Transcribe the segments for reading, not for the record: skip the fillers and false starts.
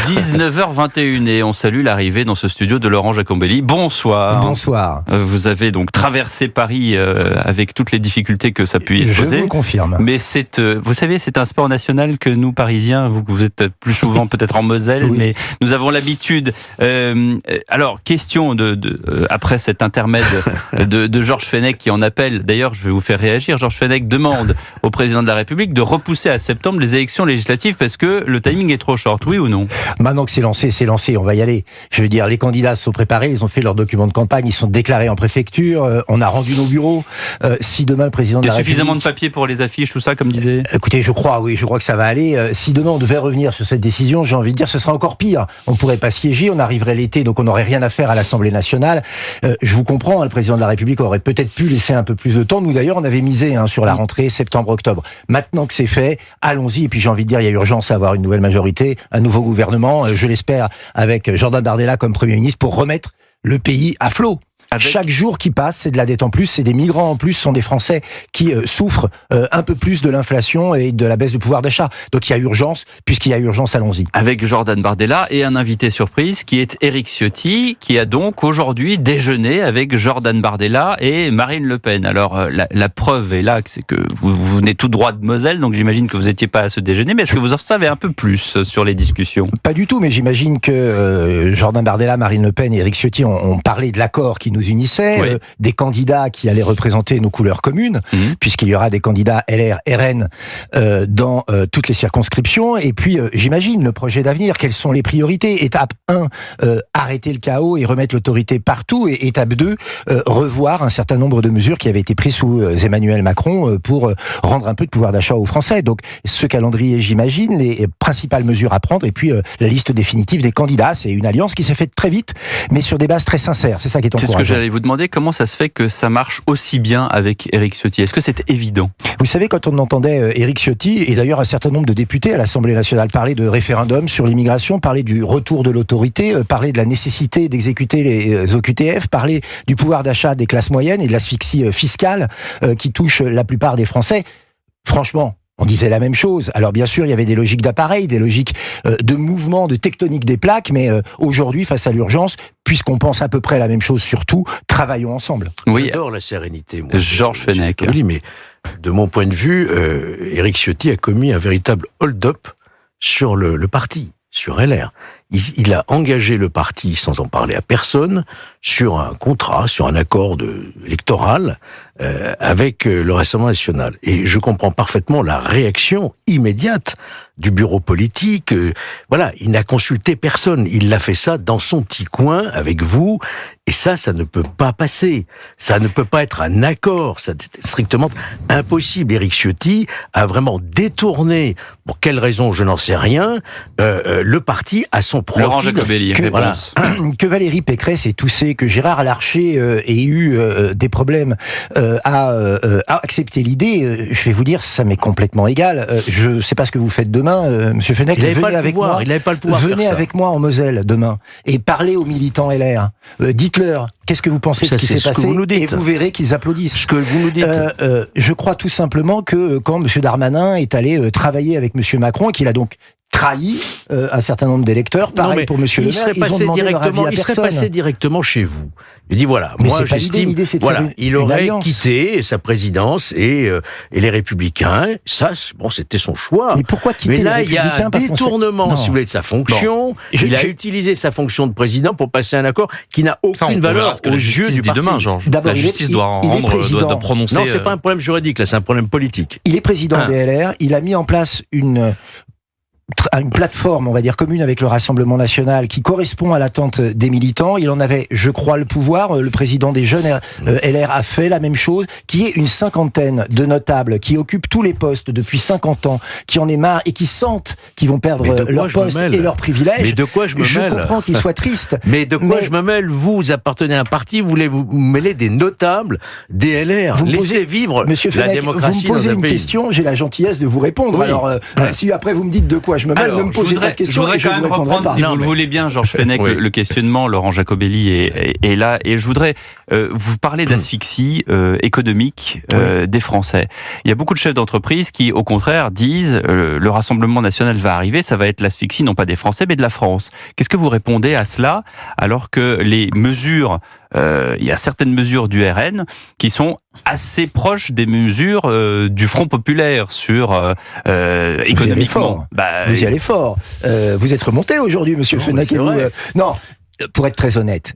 19h21 et on salue l'arrivée dans ce studio de Laurent Giacombelli. Bonsoir. Bonsoir. Vous avez donc traversé Paris avec toutes les difficultés que ça peut y exposer. Je vous le confirme. Mais vous savez, c'est un sport national que nous, Parisiens, vous êtes plus souvent peut-être en Moselle, oui. Mais nous avons l'habitude. Alors, question après cet intermède de Georges Fenech qui en appelle. D'ailleurs, je vais vous faire réagir. Georges Fenech demande au président de la République de repousser à septembre les élections législatives parce que le timing est trop short, oui ou non? Maintenant que c'est lancé, on va y aller. Je veux dire, les candidats se sont préparés, ils ont fait leur document de campagne, ils sont déclarés en préfecture, on a rendu nos bureaux. Si demain le président de la République... suffisamment de papier pour les affiches, tout ça, comme disait... Écoutez, je crois que ça va aller. Si demain on devait revenir sur cette décision, j'ai envie de dire, ce sera encore pire. On ne pourrait pas siéger, on arriverait l'été, donc on n'aurait rien à faire à l'Assemblée nationale. Je vous comprends, le président de la République aurait peut-être pu laisser un peu plus de temps. Nous d'ailleurs, on avait misé sur la rentrée septembre-octobre. Maintenant que c'est fait, allons-y. Et puis j'ai envie de dire, il y a urgence à avoir une nouvelle majorité, un nouveau gouvernement, je l'espère, avec Jordan Bardella comme Premier ministre, pour remettre le pays à flot. Chaque jour qui passe, c'est de la dette en plus, c'est des migrants en plus, ce sont des Français qui souffrent un peu plus de l'inflation et de la baisse du pouvoir d'achat. Donc il y a urgence, puisqu'il y a urgence, allons-y. Avec Jordan Bardella et un invité surprise qui est Éric Ciotti, qui a donc aujourd'hui déjeuné avec Jordan Bardella et Marine Le Pen. Alors la preuve est là, c'est que vous venez tout droit de Moselle, donc j'imagine que vous n'étiez pas à ce déjeuner, mais est-ce que vous en savez un peu plus sur les discussions? Pas du tout, mais j'imagine que Jordan Bardella, Marine Le Pen et Éric Ciotti ont parlé de l'accord qui nous unissait, oui. Des candidats qui allaient représenter nos couleurs communes, puisqu'il y aura des candidats LR, RN dans toutes les circonscriptions. Et puis, j'imagine, le projet d'avenir, quelles sont les priorités? Étape 1, arrêter le chaos et remettre l'autorité partout. Et étape 2, revoir un certain nombre de mesures qui avaient été prises sous Emmanuel Macron pour rendre un peu de pouvoir d'achat aux Français. Donc, ce calendrier, j'imagine, les principales mesures à prendre, et puis la liste définitive des candidats. C'est une alliance qui s'est faite très vite, mais sur des bases très sincères. C'est ça qui est encourageant. C'est ce que j'allais vous demander, comment ça se fait que ça marche aussi bien avec Éric Ciotti? Est-ce que c'est évident? Vous savez, quand on entendait Éric Ciotti, et d'ailleurs un certain nombre de députés à l'Assemblée nationale parler de référendum sur l'immigration, parler du retour de l'autorité, parler de la nécessité d'exécuter les OQTF, parler du pouvoir d'achat des classes moyennes et de l'asphyxie fiscale qui touche la plupart des Français, franchement, on disait la même chose. Alors bien sûr, il y avait des logiques d'appareil, des logiques de mouvement, de tectonique des plaques, mais aujourd'hui, face à l'urgence, puisqu'on pense à peu près la même chose surtout, travaillons ensemble. Oui, j'adore la sérénité. Moi, Georges Fenech. Oui, mais de mon point de vue, Éric Ciotti a commis un véritable hold-up sur le parti, sur LR. Il a engagé le parti, sans en parler à personne, sur un contrat, sur un accord électoral avec le Rassemblement national. Et je comprends parfaitement la réaction immédiate du bureau politique. Voilà, il n'a consulté personne. Il l'a fait ça dans son petit coin, avec vous. Et ça ne peut pas passer. Ça ne peut pas être un accord. C'est strictement impossible. Éric Ciotti a vraiment détourné, pour quelle raison, je n'en sais rien, le parti à son profit. Laurent Giacombelli, que Valérie Pécresse ait toussé, que Gérard Larcher ait eu des problèmes à accepter l'idée, je vais vous dire, ça m'est complètement égal. Je ne sais pas ce que vous faites demain, Monsieur Fenech. Il n'avait pas le pouvoir. Venez avec moi en Moselle demain et parlez aux militants LR. Dites-leur qu'est-ce que vous pensez de ce qui s'est passé, et vous verrez qu'ils applaudissent. Ce que vous nous dites. Je crois tout simplement que quand Monsieur Darmanin est allé travailler avec Monsieur Macron et qu'il a donc trahi un certain nombre d'électeurs, pareil pour Monsieur Le Maire, il serait passé directement chez vous. Il dit voilà, mais moi j'estime, il aurait quitté sa présidence et les Républicains. Ça, bon, c'était son choix. Mais pourquoi quitter les Républicains? Mais là, il y a un détournement, si vous voulez, de sa fonction. Il a utilisé sa fonction de président pour passer un accord qui n'a aucune valeur aux yeux du parti. Demain, Georges. La justice doit prononcer. Non, c'est pas un problème juridique, là, c'est un problème politique. Il est président des LR. Il a mis en place une plateforme, on va dire, commune avec le Rassemblement national qui correspond à l'attente des militants. Il en avait, je crois, le pouvoir. Le président des jeunes LR a fait la même chose, qui est une cinquantaine de notables qui occupent tous les postes depuis 50 ans, qui en est marre et qui sentent qu'ils vont perdre leur poste et leurs privilèges. Mais de quoi je me mêle? Je comprends qu'ils soient tristes. Mais de quoi je me mêle? Vous appartenez à un parti, vous voulez vous mêler des notables, des LR. Laissez vivre Monsieur Fenech, la démocratie. Vous me posez une question, j'ai la gentillesse de vous répondre. Oui. Alors, si après vous me dites de quoi je me mêle, ne me posez pas de questions. Je voudrais quand même reprendre, si vous le voulez bien, Georges Fenech, le questionnement. Laurent Jacobelli est là. Et je voudrais vous parler d'asphyxie économique des Français. Il y a beaucoup de chefs d'entreprise qui, au contraire, disent le Rassemblement national va arriver, ça va être l'asphyxie, non pas des Français, mais de la France. Qu'est-ce que vous répondez à cela, alors que les mesures, il y a certaines mesures du RN qui sont assez proches des mesures du Front populaire sur économiquement. Vous y allez fort. Vous êtes remonté aujourd'hui, monsieur Fenech. Non, pour être très honnête,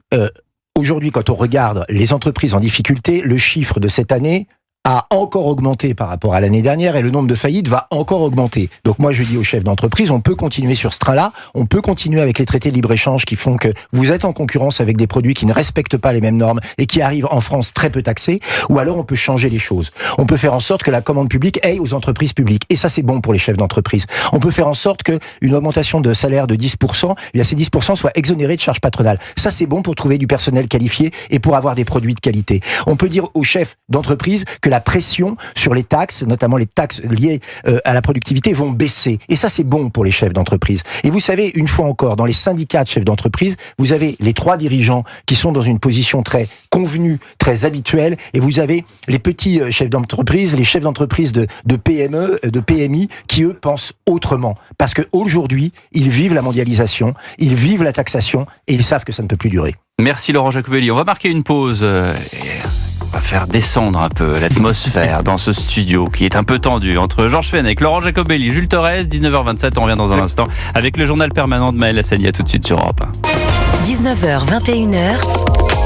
aujourd'hui, quand on regarde les entreprises en difficulté, le chiffre de cette année a encore augmenté par rapport à l'année dernière et le nombre de faillites va encore augmenter. Donc moi je dis aux chefs d'entreprise, on peut continuer sur ce train-là, on peut continuer avec les traités de libre-échange qui font que vous êtes en concurrence avec des produits qui ne respectent pas les mêmes normes et qui arrivent en France très peu taxés, ou alors on peut changer les choses. On peut faire en sorte que la commande publique aille aux entreprises publiques, et ça c'est bon pour les chefs d'entreprise. On peut faire en sorte qu'une augmentation de salaire de 10%, eh bien ces 10% soient exonérés de charges patronales. Ça c'est bon pour trouver du personnel qualifié et pour avoir des produits de qualité. On peut dire aux chefs d'entreprise que la pression sur les taxes, notamment les taxes liées à la productivité, vont baisser. Et ça, c'est bon pour les chefs d'entreprise. Et vous savez, une fois encore, dans les syndicats de chefs d'entreprise, vous avez les 3 dirigeants qui sont dans une position très convenue, très habituelle, et vous avez les petits chefs d'entreprise, les chefs d'entreprise de PME, de PMI, qui, eux, pensent autrement. Parce qu'aujourd'hui, ils vivent la mondialisation, ils vivent la taxation, et ils savent que ça ne peut plus durer. Merci Laurent Jacobelli. On va marquer une pause. On va faire descendre un peu l'atmosphère dans ce studio qui est un peu tendu entre Georges Fenech, Laurent Jacobelli, Jules Torres, 19h27. On revient dans un instant avec le journal permanent de Maël Hassani. À tout de suite sur Europe 1. 19h, 21h.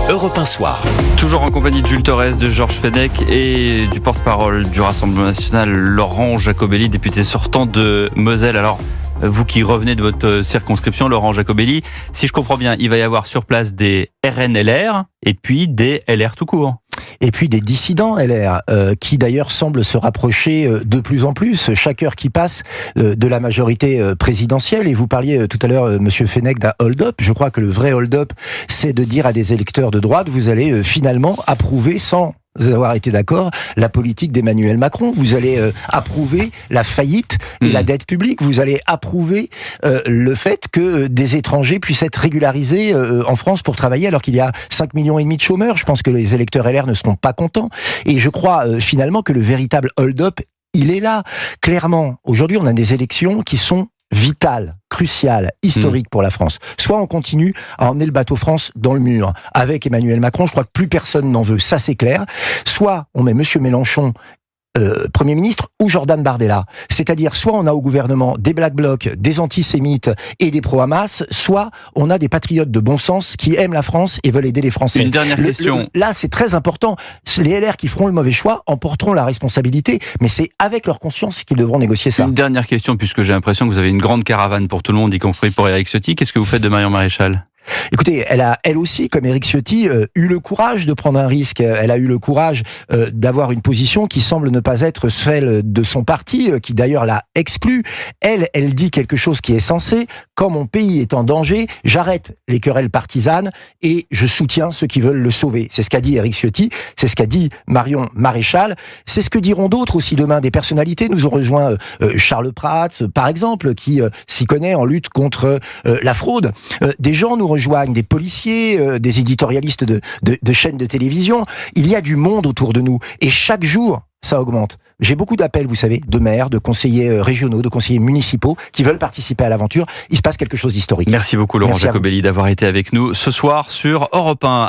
Europe 1 Soir. Toujours en compagnie de Jules Torres, de Georges Fenech et du porte-parole du Rassemblement national, Laurent Jacobelli, député sortant de Moselle. Alors, vous qui revenez de votre circonscription, Laurent Jacobelli, si je comprends bien, il va y avoir sur place des RN-LR et puis des LR tout court. Et puis des dissidents LR, qui d'ailleurs semblent se rapprocher de plus en plus, chaque heure qui passe, de la majorité présidentielle. Et vous parliez tout à l'heure, monsieur Fenech, d'un hold-up. Je crois que le vrai hold-up, c'est de dire à des électeurs de droite, vous allez finalement approuver sans avoir été d'accord la politique d'Emmanuel Macron. Vous allez approuver la faillite et la dette publique. Vous allez approuver le fait que des étrangers puissent être régularisés en France pour travailler alors qu'il y a 5,5 millions de chômeurs. Je pense que les électeurs LR ne seront pas contents. Et je crois finalement que le véritable hold-up, il est là. Clairement, aujourd'hui, on a des élections qui sont vitale, cruciale, historique pour la France. Soit on continue à emmener le bateau France dans le mur avec Emmanuel Macron, je crois que plus personne n'en veut, ça c'est clair. Soit on met monsieur Mélenchon Premier ministre ou Jordan Bardella. C'est-à-dire, soit on a au gouvernement des Black Blocs, des antisémites et des pro-Hamas, soit on a des patriotes de bon sens qui aiment la France et veulent aider les Français. Une dernière question. Là, c'est très important. Les LR qui feront le mauvais choix en porteront la responsabilité, mais c'est avec leur conscience qu'ils devront négocier ça. Une dernière question, puisque j'ai l'impression que vous avez une grande caravane pour tout le monde, y compris pour Éric Ciotti. Qu'est-ce que vous faites de Marion Maréchal ? Écoutez, elle a, elle aussi, comme Éric Ciotti, eu le courage de prendre un risque. Elle a eu le courage d'avoir une position qui semble ne pas être celle de son parti, qui d'ailleurs l'a exclu. Elle dit quelque chose qui est sensé. Quand mon pays est en danger, j'arrête les querelles partisanes et je soutiens ceux qui veulent le sauver. C'est ce qu'a dit Éric Ciotti, c'est ce qu'a dit Marion Maréchal. C'est ce que diront d'autres aussi demain. Des personnalités nous ont rejoint, Charles Prats, par exemple, qui s'y connaît en lutte contre la fraude. Des gens nous rejoignent, des policiers, des éditorialistes de chaînes de télévision. Il y a du monde autour de nous. Et chaque jour, ça augmente. J'ai beaucoup d'appels, vous savez, de maires, de conseillers régionaux, de conseillers municipaux qui veulent participer à l'aventure. Il se passe quelque chose d'historique. Merci beaucoup Laurent Jacobelli d'avoir été avec nous ce soir sur Europe 1.